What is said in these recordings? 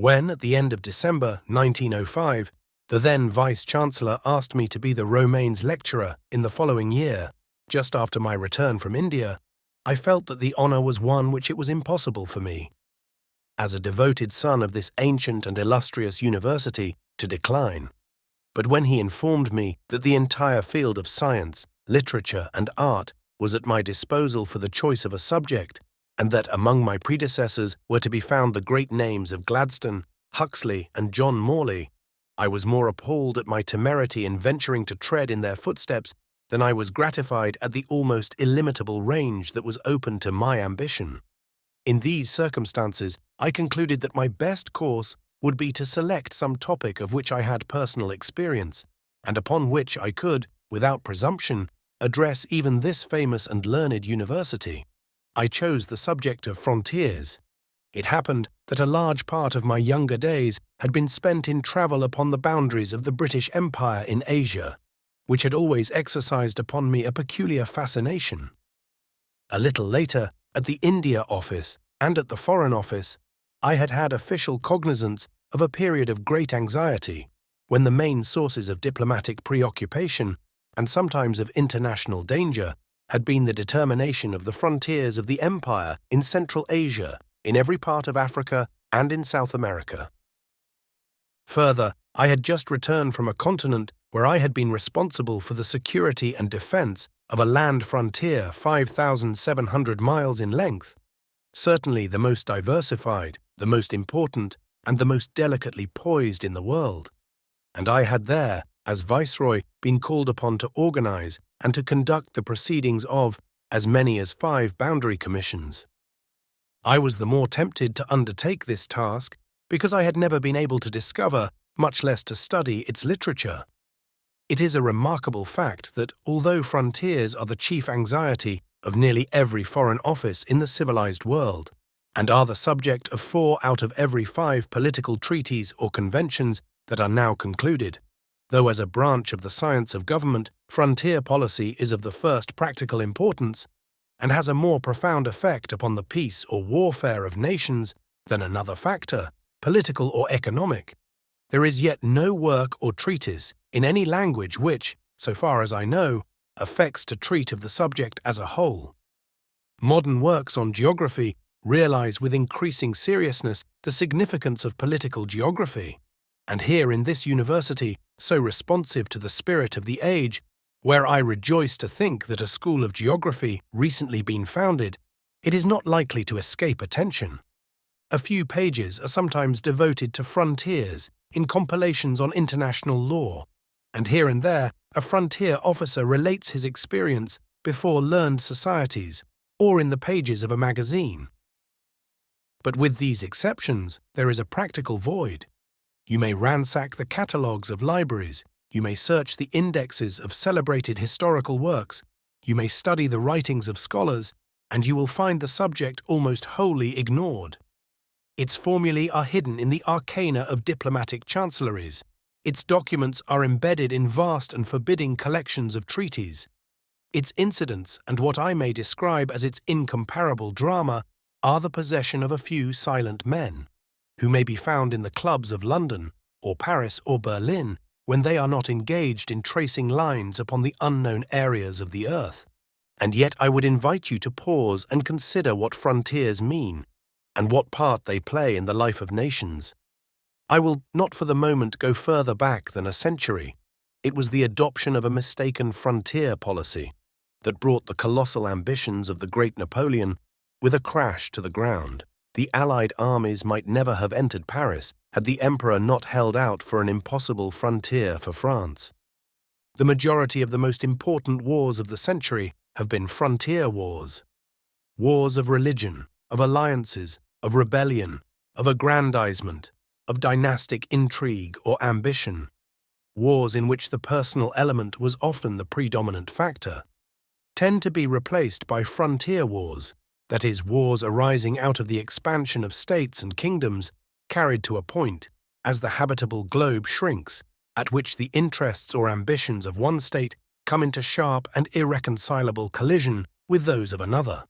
When, at the end of December 1905, the then Vice-Chancellor asked me to be the Romanes lecturer in the following year, just after my return from India, I felt that the honour was one which it was impossible for me, as a devoted son of this ancient and illustrious university, to decline. But when he informed me that the entire field of science, literature, and art was at my disposal for the choice of a subject, and that among my predecessors were to be found the great names of Gladstone, Huxley, and John Morley, I was more appalled at my temerity in venturing to tread in their footsteps than I was gratified at the almost illimitable range that was open to my ambition. In these circumstances, I concluded that my best course would be to select some topic of which I had personal experience, and upon which I could, without presumption, address even this famous and learned university. I chose the subject of frontiers. It happened that a large part of my younger days had been spent in travel upon the boundaries of the British Empire in Asia, which had always exercised upon me a peculiar fascination. A little later, at the India Office and at the Foreign Office, I had had official cognizance of a period of great anxiety, when the main sources of diplomatic preoccupation, and sometimes of international danger, had been the determination of the frontiers of the Empire in Central Asia, in every part of Africa, and in South America. Further, I had just returned from a continent where I had been responsible for the security and defense of a land frontier 5,700 miles in length, certainly the most diversified, the most important, and the most delicately poised in the world. And I had there, as Viceroy, been called upon to organize and to conduct the proceedings of as many as 5 boundary commissions. I was the more tempted to undertake this task because I had never been able to discover, much less to study, its literature. It is a remarkable fact that, although frontiers are the chief anxiety of nearly every foreign office in the civilized world, and are the subject of 4 out of every 5 political treaties or conventions that are now concluded, though as a branch of the science of government, frontier policy is of the first practical importance, and has a more profound effect upon the peace or warfare of nations than another factor, political or economic, there is yet no work or treatise in any language which, so far as I know, affects to treat of the subject as a whole. Modern works on geography realize with increasing seriousness the significance of political geography, and here in this university, so responsive to the spirit of the age, where I rejoice to think that a school of geography recently been founded, it is not likely to escape attention. A few pages are sometimes devoted to frontiers in compilations on international law, and here and there a frontier officer relates his experience before learned societies or in the pages of a magazine. But with these exceptions, there is a practical void. You may ransack the catalogues of libraries, you may search the indexes of celebrated historical works, you may study the writings of scholars, and you will find the subject almost wholly ignored. Its formulae are hidden in the arcana of diplomatic chancelleries. Its documents are embedded in vast and forbidding collections of treaties. Its incidents, and what I may describe as its incomparable drama, are the possession of a few silent men, who may be found in the clubs of London, or Paris, or Berlin, when they are not engaged in tracing lines upon the unknown areas of the earth. And yet I would invite you to pause and consider what frontiers mean, and what part they play in the life of nations. I will not for the moment go further back than a century. It was the adoption of a mistaken frontier policy that brought the colossal ambitions of the great Napoleon with a crash to the ground. The Allied armies might never have entered Paris had the Emperor not held out for an impossible frontier for France. The majority of the most important wars of the century have been frontier wars. Wars of religion, of alliances, of rebellion, of aggrandizement, of dynastic intrigue or ambition. Wars in which the personal element was often the predominant factor, tend to be replaced by frontier wars, that is, wars arising out of the expansion of states and kingdoms carried to a point, as the habitable globe shrinks, at which the interests or ambitions of one state come into sharp and irreconcilable collision with those of another.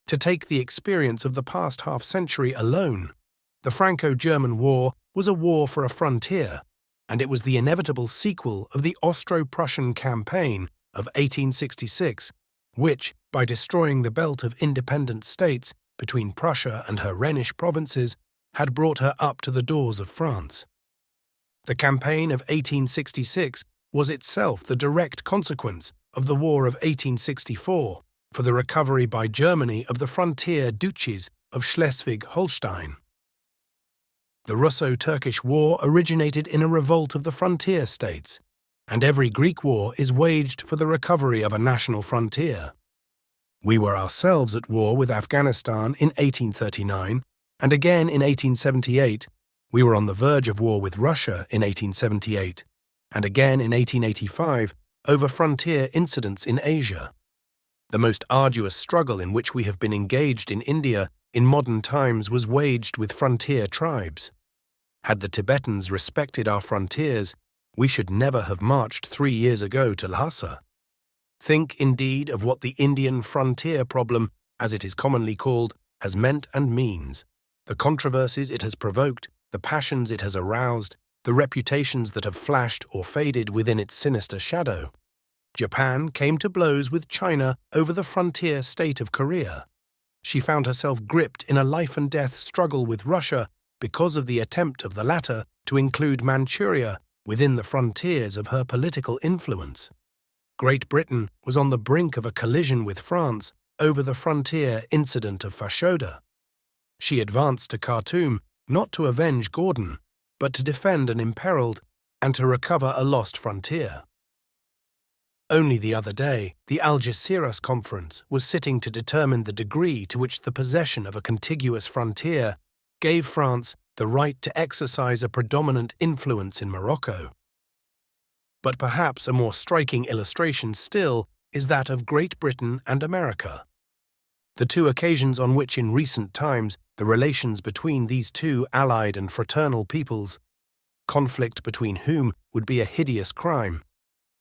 To take the experience of the past half-century alone, The Franco-German War was a war for a frontier, and it was the inevitable sequel of the Austro-Prussian campaign of 1866, which, by destroying the belt of independent states between Prussia and her Rhenish provinces, had brought her up to the doors of France. The campaign of 1866 was itself the direct consequence of the War of 1864 for the recovery by Germany of the frontier duchies of Schleswig-Holstein. The Russo-Turkish War originated in a revolt of the frontier states, and every Greek war is waged for the recovery of a national frontier. We were ourselves at war with Afghanistan in 1839, and again in 1878. We were on the verge of war with Russia in 1878, and again in 1885 over frontier incidents in Asia. The most arduous struggle in which we have been engaged in India in modern times was waged with frontier tribes. Had the Tibetans respected our frontiers, we should never have marched 3 years ago to Lhasa. Think, indeed, of what the Indian frontier problem, as it is commonly called, has meant and means, the controversies it has provoked, the passions it has aroused, the reputations that have flashed or faded within its sinister shadow. Japan came to blows with China over the frontier state of Korea. She found herself gripped in a life-and-death struggle with Russia because of the attempt of the latter to include Manchuria within the frontiers of her political influence. Great Britain was on the brink of a collision with France over the frontier incident of Fashoda. She advanced to Khartoum not to avenge Gordon, but to defend an imperiled and to recover a lost frontier. Only the other day, the Algeciras Conference was sitting to determine the degree to which the possession of a contiguous frontier gave France the right to exercise a predominant influence in Morocco. But perhaps a more striking illustration still is that of Great Britain and America. The two occasions on which in recent times the relations between these two allied and fraternal peoples, conflict between whom would be a hideous crime,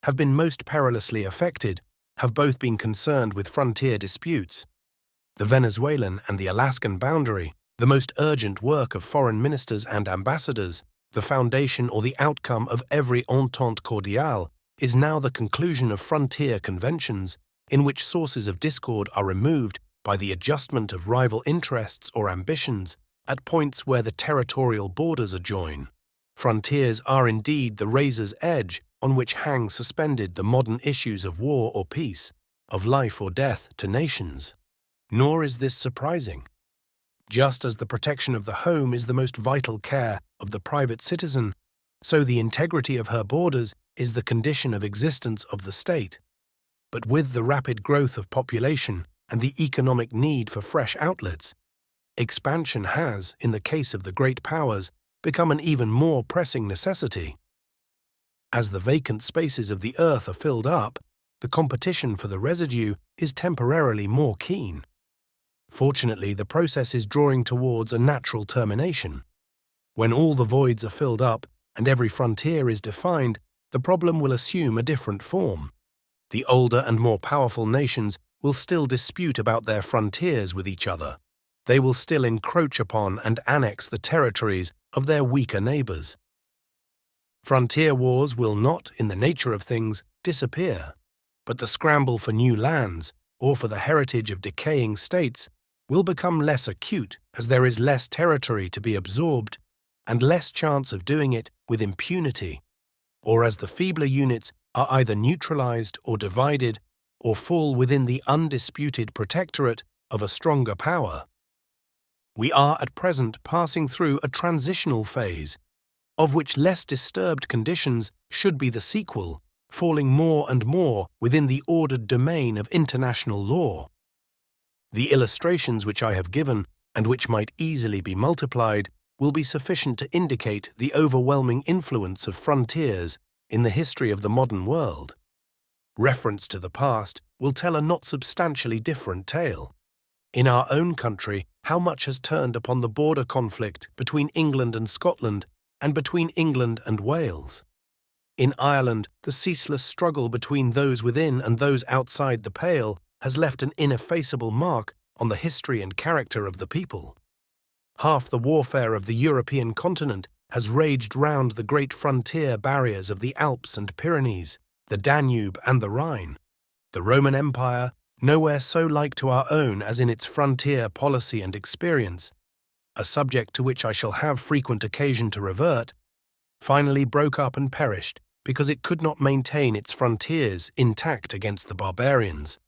have been most perilously affected, have both been concerned with frontier disputes. The Venezuelan and the Alaskan boundary, the most urgent work of foreign ministers and ambassadors, the foundation or the outcome of every entente cordiale, is now the conclusion of frontier conventions in which sources of discord are removed by the adjustment of rival interests or ambitions at points where the territorial borders adjoin. Frontiers are indeed the razor's edge on which hang suspended the modern issues of war or peace, of life or death to nations. Nor is this surprising. Just as the protection of the home is the most vital care of the private citizen, so the integrity of her borders is the condition of existence of the state. But with the rapid growth of population and the economic need for fresh outlets, expansion has, in the case of the great powers, become an even more pressing necessity. As the vacant spaces of the earth are filled up, the competition for the residue is temporarily more keen. Fortunately, the process is drawing towards a natural termination. When all the voids are filled up and every frontier is defined, the problem will assume a different form. The older and more powerful nations will still dispute about their frontiers with each other. They will still encroach upon and annex the territories of their weaker neighbors. Frontier wars will not, in the nature of things, disappear, but the scramble for new lands, or for the heritage of decaying states, will become less acute as there is less territory to be absorbed and less chance of doing it with impunity, or as the feebler units are either neutralized or divided or fall within the undisputed protectorate of a stronger power. We are at present passing through a transitional phase, of which less disturbed conditions should be the sequel, falling more and more within the ordered domain of international law. The illustrations which I have given, and which might easily be multiplied, will be sufficient to indicate the overwhelming influence of frontiers in the history of the modern world. Reference to the past will tell a not substantially different tale. In our own country, how much has turned upon the border conflict between England and Scotland and between England and Wales. In Ireland, the ceaseless struggle between those within and those outside the Pale has left an ineffaceable mark on the history and character of the people. Half the warfare of the European continent has raged round the great frontier barriers of the Alps and Pyrenees, the Danube and the Rhine. The Roman Empire, nowhere so like to our own as in its frontier policy and experience, a subject to which I shall have frequent occasion to revert, finally broke up and perished because it could not maintain its frontiers intact against the barbarians.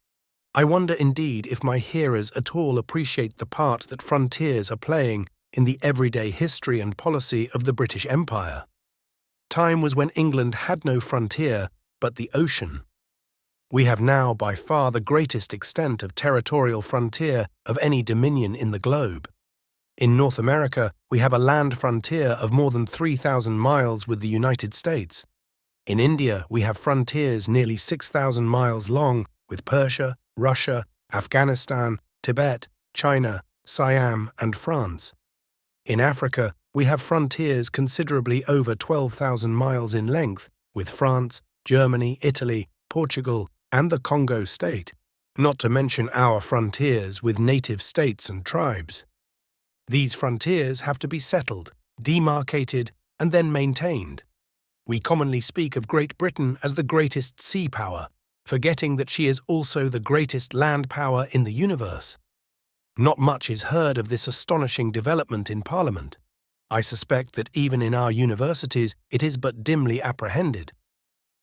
I wonder indeed if my hearers at all appreciate the part that frontiers are playing in the everyday history and policy of the British Empire. Time was when England had no frontier but the ocean. We have now by far the greatest extent of territorial frontier of any dominion in the globe. In North America, we have a land frontier of more than 3,000 miles with the United States. In India, we have frontiers nearly 6,000 miles long with Persia, Russia, Afghanistan, Tibet, China, Siam, and France. In Africa, we have frontiers considerably over 12,000 miles in length with France, Germany, Italy, Portugal, and the Congo state, not to mention our frontiers with native states and tribes. These frontiers have to be settled, demarcated, and then maintained. We commonly speak of Great Britain as the greatest sea power, forgetting that she is also the greatest land power in the universe. Not much is heard of this astonishing development in Parliament. I suspect that even in our universities it is but dimly apprehended.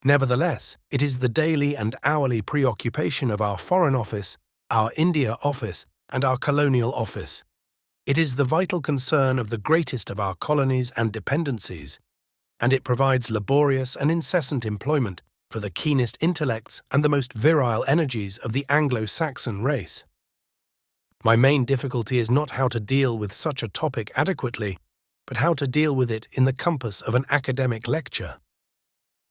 Nevertheless, it is the daily and hourly preoccupation of our Foreign Office, our India Office, and our Colonial Office. It is the vital concern of the greatest of our colonies and dependencies, and it provides laborious and incessant employment for the keenest intellects and the most virile energies of the Anglo-Saxon race. My main difficulty is not how to deal with such a topic adequately, but how to deal with it in the compass of an academic lecture.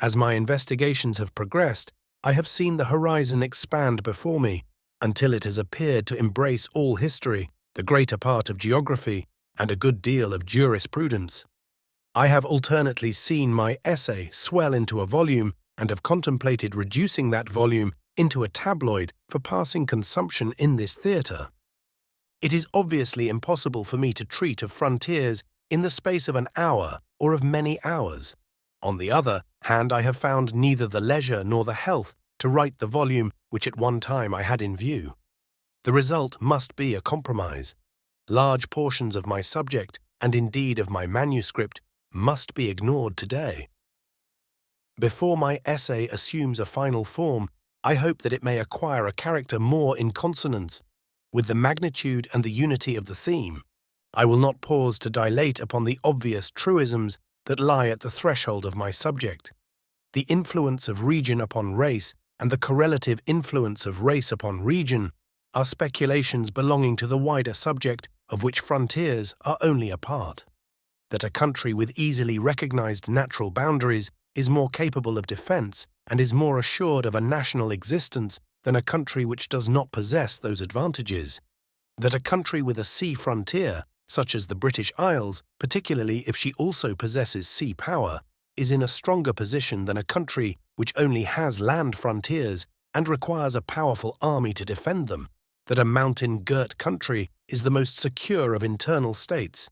As my investigations have progressed, I have seen the horizon expand before me until it has appeared to embrace all history, the greater part of geography, and a good deal of jurisprudence. I have alternately seen my essay swell into a volume and have contemplated reducing that volume into a tabloid for passing consumption in this theatre. It is obviously impossible for me to treat of frontiers in the space of an hour or of many hours. On the other hand, I have found neither the leisure nor the health to write the volume which at one time I had in view. The result must be a compromise. Large portions of my subject, and indeed of my manuscript, must be ignored today. Before my essay assumes a final form, I hope that it may acquire a character more in consonance with the magnitude and the unity of the theme. I will not pause to dilate upon the obvious truisms that lie at the threshold of my subject. The influence of region upon race and the correlative influence of race upon region are speculations belonging to the wider subject of which frontiers are only a part. That a country with easily recognized natural boundaries is more capable of defense and is more assured of a national existence than a country which does not possess those advantages. That a country with a sea frontier, such as the British Isles, particularly if she also possesses sea power, is in a stronger position than a country which only has land frontiers and requires a powerful army to defend them. That a mountain-girt country is the most secure of internal states.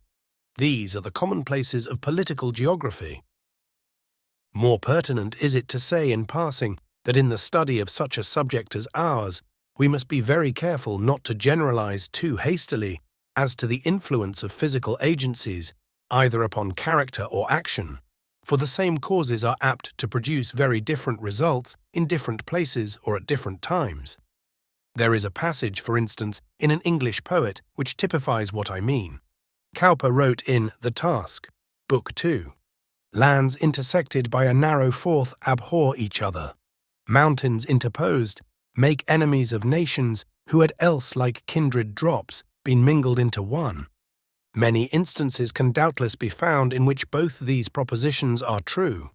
These are the commonplaces of political geography. More pertinent is it to say in passing that in the study of such a subject as ours, we must be very careful not to generalize too hastily as to the influence of physical agencies, either upon character or action, for the same causes are apt to produce very different results in different places or at different times. There is a passage, for instance, in an English poet which typifies what I mean. Cowper wrote in The Task, Book 2, "Lands intersected by a narrow forth abhor each other. Mountains interposed make enemies of nations who had else like kindred drops been mingled into one. Many instances can doubtless be found in which both these propositions are true.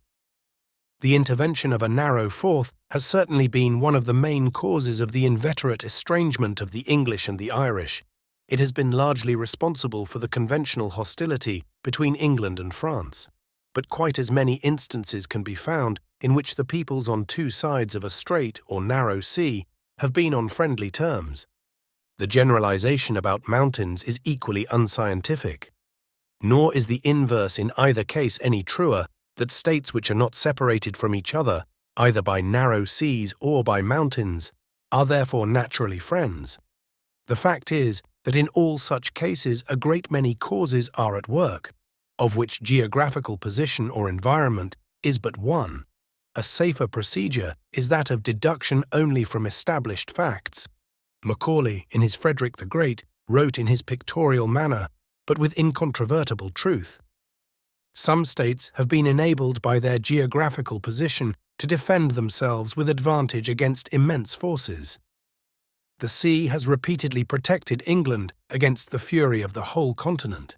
The intervention of a narrow forth has certainly been one of the main causes of the inveterate estrangement of the English and the Irish. It has been largely responsible for the conventional hostility between England and France. But quite as many instances can be found in which the peoples on two sides of a strait or narrow sea have been on friendly terms. The generalization about mountains is equally unscientific. Nor is the inverse in either case any truer, that states which are not separated from each other, either by narrow seas or by mountains, are therefore naturally friends. The fact is that in all such cases a great many causes are at work, of which geographical position or environment is but one. A safer procedure is that of deduction only from established facts. Macaulay, in his Frederick the Great, wrote in his pictorial manner, but with incontrovertible truth. Some states have been enabled by their geographical position to defend themselves with advantage against immense forces. The sea has repeatedly protected England against the fury of the whole continent.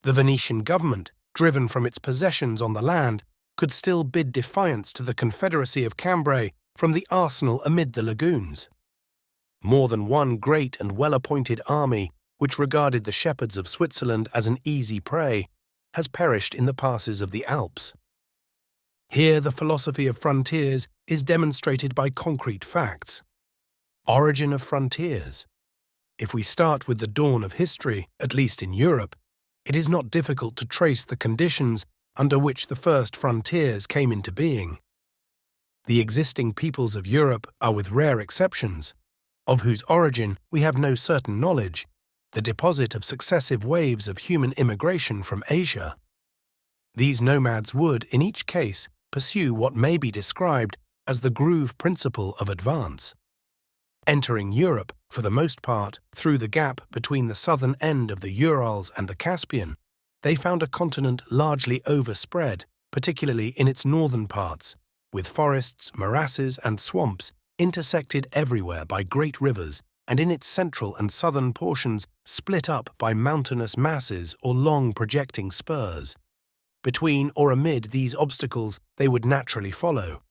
The Venetian government, driven from its possessions on the land, could still bid defiance to the Confederacy of Cambrai from the arsenal amid the lagoons. More than one great and well-appointed army, which regarded the shepherds of Switzerland as an easy prey, has perished in the passes of the Alps. Here the philosophy of frontiers is demonstrated by concrete facts. Origin of frontiers. If we start with the dawn of history, at least in Europe, it is not difficult to trace the conditions under which the first frontiers came into being. The existing peoples of Europe are, with rare exceptions, of whose origin we have no certain knowledge, the deposit of successive waves of human immigration from Asia. These nomads would, in each case, pursue what may be described as the groove principle of advance. Entering Europe, for the most part, through the gap between the southern end of the Urals and the Caspian, they found a continent largely overspread, particularly in its northern parts, with forests, morasses, and swamps intersected everywhere by great rivers, and in its central and southern portions split up by mountainous masses or long projecting spurs. Between or amid these obstacles they would naturally follow.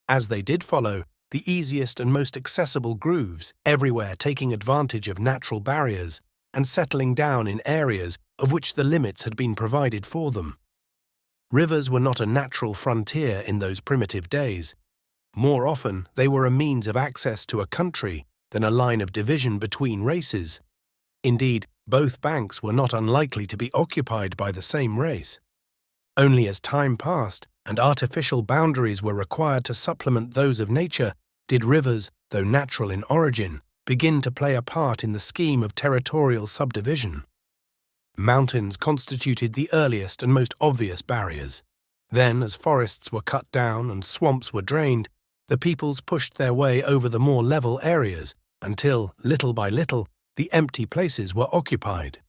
As they did follow, the easiest and most accessible grooves, everywhere taking advantage of natural barriers and settling down in areas of which the limits had been provided for them. Rivers were not a natural frontier in those primitive days. More often, they were a means of access to a country than a line of division between races. Indeed, both banks were not unlikely to be occupied by the same race. Only as time passed and artificial boundaries were required to supplement those of nature did rivers, though natural in origin, begin to play a part in the scheme of territorial subdivision. Mountains constituted the earliest and most obvious barriers. Then, as forests were cut down and swamps were drained, the peoples pushed their way over the more level areas until, little by little, the empty places were occupied.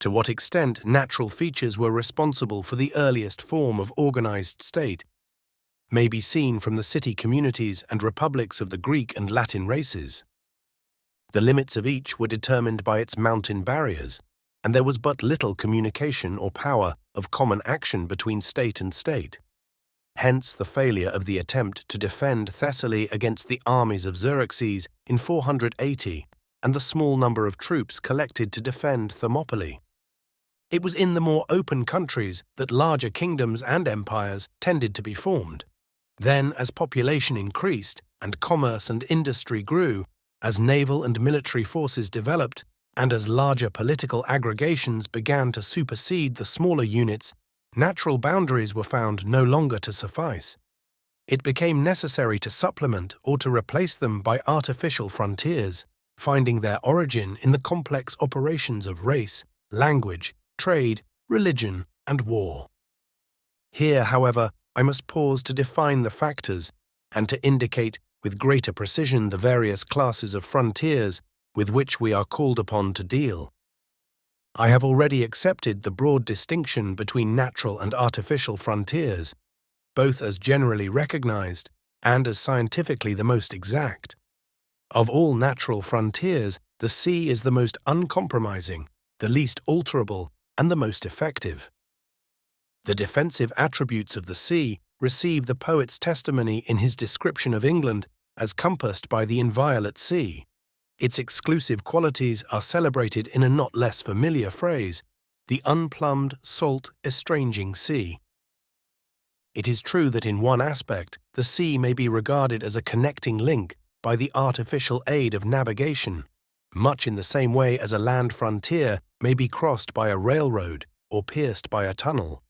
To what extent natural features were responsible for the earliest form of organized state may be seen from the city communities and republics of the Greek and Latin races. The limits of each were determined by its mountain barriers, and there was but little communication or power of common action between state and state. Hence the failure of the attempt to defend Thessaly against the armies of Xerxes in 480 and the small number of troops collected to defend Thermopylae. It was in the more open countries that larger kingdoms and empires tended to be formed. Then, as population increased and commerce and industry grew, as naval and military forces developed, and as larger political aggregations began to supersede the smaller units, natural boundaries were found no longer to suffice. It became necessary to supplement or to replace them by artificial frontiers, finding their origin in the complex operations of race, language, trade, religion, and war. Here, however, I must pause to define the factors and to indicate with greater precision the various classes of frontiers with which we are called upon to deal. I have already accepted the broad distinction between natural and artificial frontiers, both as generally recognized and as scientifically the most exact. Of all natural frontiers, the sea is the most uncompromising, the least alterable, and the most effective. The defensive attributes of the sea receive the poet's testimony in his description of England as compassed by the inviolate sea. Its exclusive qualities are celebrated in a not less familiar phrase, the unplumbed, salt, estranging sea. It is true that in one aspect, the sea may be regarded as a connecting link by the artificial aid of navigation, much in the same way as a land frontier may be crossed by a railroad or pierced by a tunnel.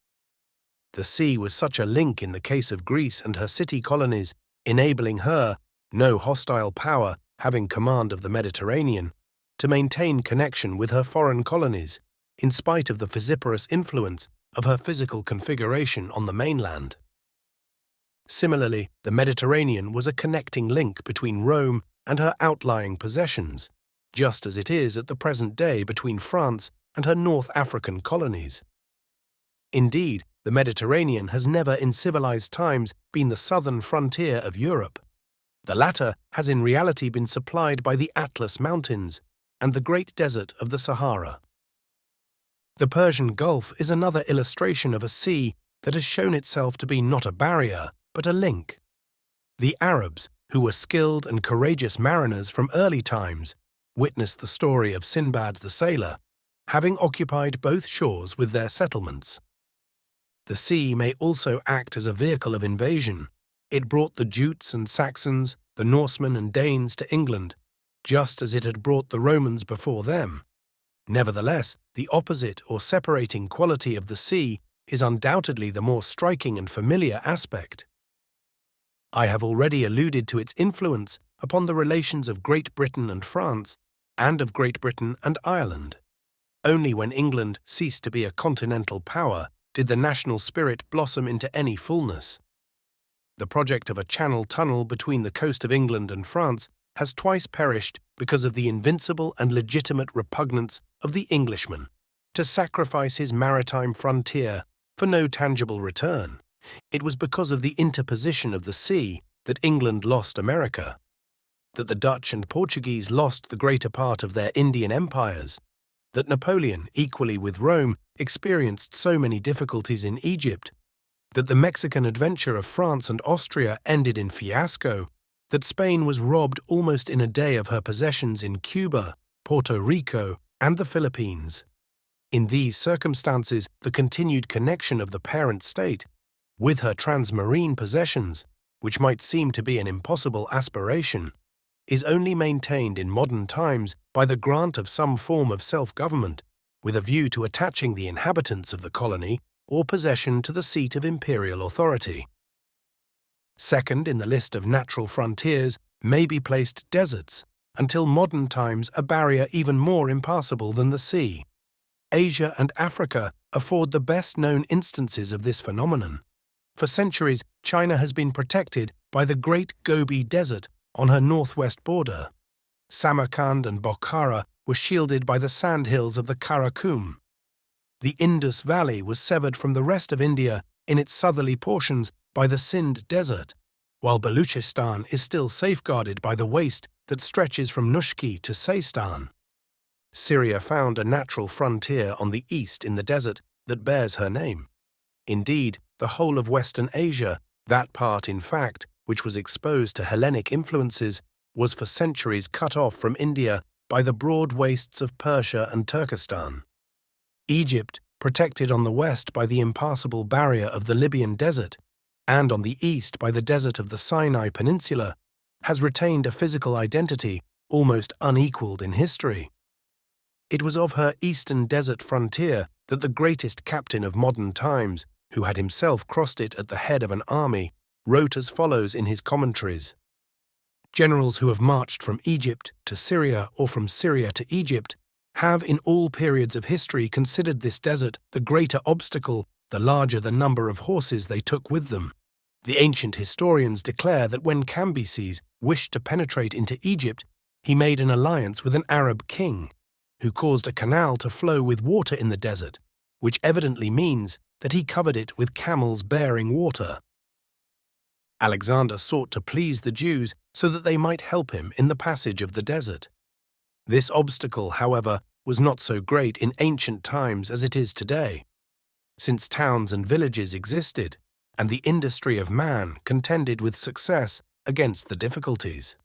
The sea was such a link in the case of Greece and her city colonies, enabling her, no hostile power having command of the Mediterranean, to maintain connection with her foreign colonies, in spite of the vociferous influence of her physical configuration on the mainland. Similarly, the Mediterranean was a connecting link between Rome and her outlying possessions, just as it is at the present day between France and her North African colonies. Indeed, the Mediterranean has never in civilized times been the southern frontier of Europe. The latter has in reality been supplied by the Atlas Mountains and the Great Desert of the Sahara. The Persian Gulf is another illustration of a sea that has shown itself to be not a barrier, but a link. The Arabs, who were skilled and courageous mariners from early times, witnessed the story of Sinbad the sailor, having occupied both shores with their settlements. The sea may also act as a vehicle of invasion. It brought the Jutes and Saxons, the Norsemen and Danes to England, just as it had brought the Romans before them. Nevertheless, the opposite or separating quality of the sea is undoubtedly the more striking and familiar aspect. I have already alluded to its influence upon the relations of Great Britain and France, and of Great Britain and Ireland. Only when England ceased to be a continental power did the national spirit blossom into any fullness. The project of a channel tunnel between the coast of England and France has twice perished because of the invincible and legitimate repugnance of the Englishman to sacrifice his maritime frontier for no tangible return. It was because of the interposition of the sea that England lost America, that the Dutch and Portuguese lost the greater part of their Indian empires, that Napoleon, equally with Rome, experienced so many difficulties in Egypt, that the Mexican adventure of France and Austria ended in fiasco, that Spain was robbed almost in a day of her possessions in Cuba, Puerto Rico, and the Philippines. In these circumstances, the continued connection of the parent state with her transmarine possessions, which might seem to be an impossible aspiration, is only maintained in modern times by the grant of some form of self-government, with a view to attaching the inhabitants of the colony or possession to the seat of imperial authority. Second in the list of natural frontiers may be placed deserts, until modern times a barrier even more impassable than the sea. Asia and Africa afford the best-known instances of this phenomenon. For centuries, China has been protected by the Great Gobi Desert on her northwest border. Samarkand and Bokhara were shielded by the sandhills of the Karakum. The Indus Valley was severed from the rest of India in its southerly portions by the Sindh Desert, while Baluchistan is still safeguarded by the waste that stretches from Nushki to Seistan. Syria found a natural frontier on the east in the desert that bears her name. Indeed, the whole of Western Asia, that part, in fact, which was exposed to Hellenic influences, was for centuries cut off from India by the broad wastes of Persia and Turkestan. Egypt, protected on the west by the impassable barrier of the Libyan desert, and on the east by the desert of the Sinai Peninsula, has retained a physical identity almost unequaled in history. It was of her eastern desert frontier that the greatest captain of modern times, who had himself crossed it at the head of an army, wrote as follows in his commentaries. Generals who have marched from Egypt to Syria or from Syria to Egypt have in all periods of history considered this desert the greater obstacle, the larger the number of horses they took with them. The ancient historians declare that when Cambyses wished to penetrate into Egypt, he made an alliance with an Arab king, who caused a canal to flow with water in the desert, which evidently means that he covered it with camels bearing water. Alexander sought to please the Jews so that they might help him in the passage of the desert. This obstacle, however, was not so great in ancient times as it is today, since towns and villages existed, and the industry of man contended with success against the difficulties.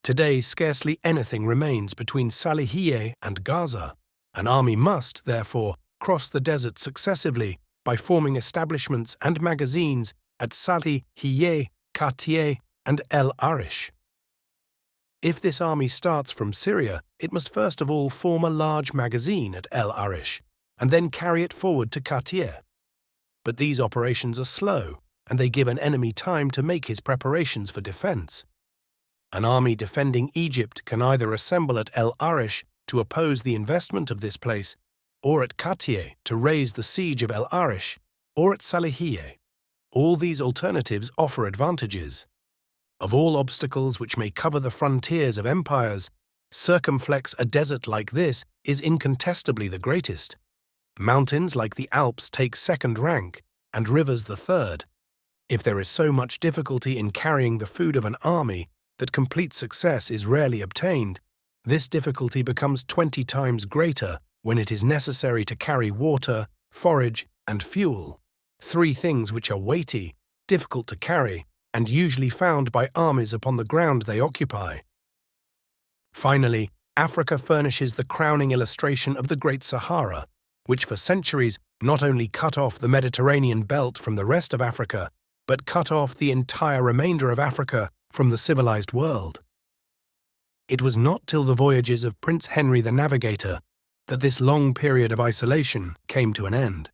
Today scarcely anything remains between Salihiyeh and Gaza. An army must, therefore, cross the desert successively by forming establishments and magazines at Salihiyeh, Katieh, and El Arish. If this army starts from Syria, it must first of all form a large magazine at El Arish, and then carry it forward to Qatir. But these operations are slow, and they give an enemy time to make his preparations for defense. An army defending Egypt can either assemble at El Arish to oppose the investment of this place, or at Qatir to raise the siege of El Arish, or at Salihiyeh. All these alternatives offer advantages. Of all obstacles which may cover the frontiers of empires, circumflex a desert like this is incontestably the greatest. Mountains like the Alps take second rank, and rivers the third. If there is so much difficulty in carrying the food of an army that complete success is rarely obtained, this difficulty becomes 20 times greater when it is necessary to carry water, forage, and fuel, three things which are weighty, difficult to carry, and usually found by armies upon the ground they occupy. Finally, Africa furnishes the crowning illustration of the Great Sahara, which for centuries not only cut off the Mediterranean belt from the rest of Africa, but cut off the entire remainder of Africa from the civilized world. It was not till the voyages of Prince Henry the Navigator that this long period of isolation came to an end.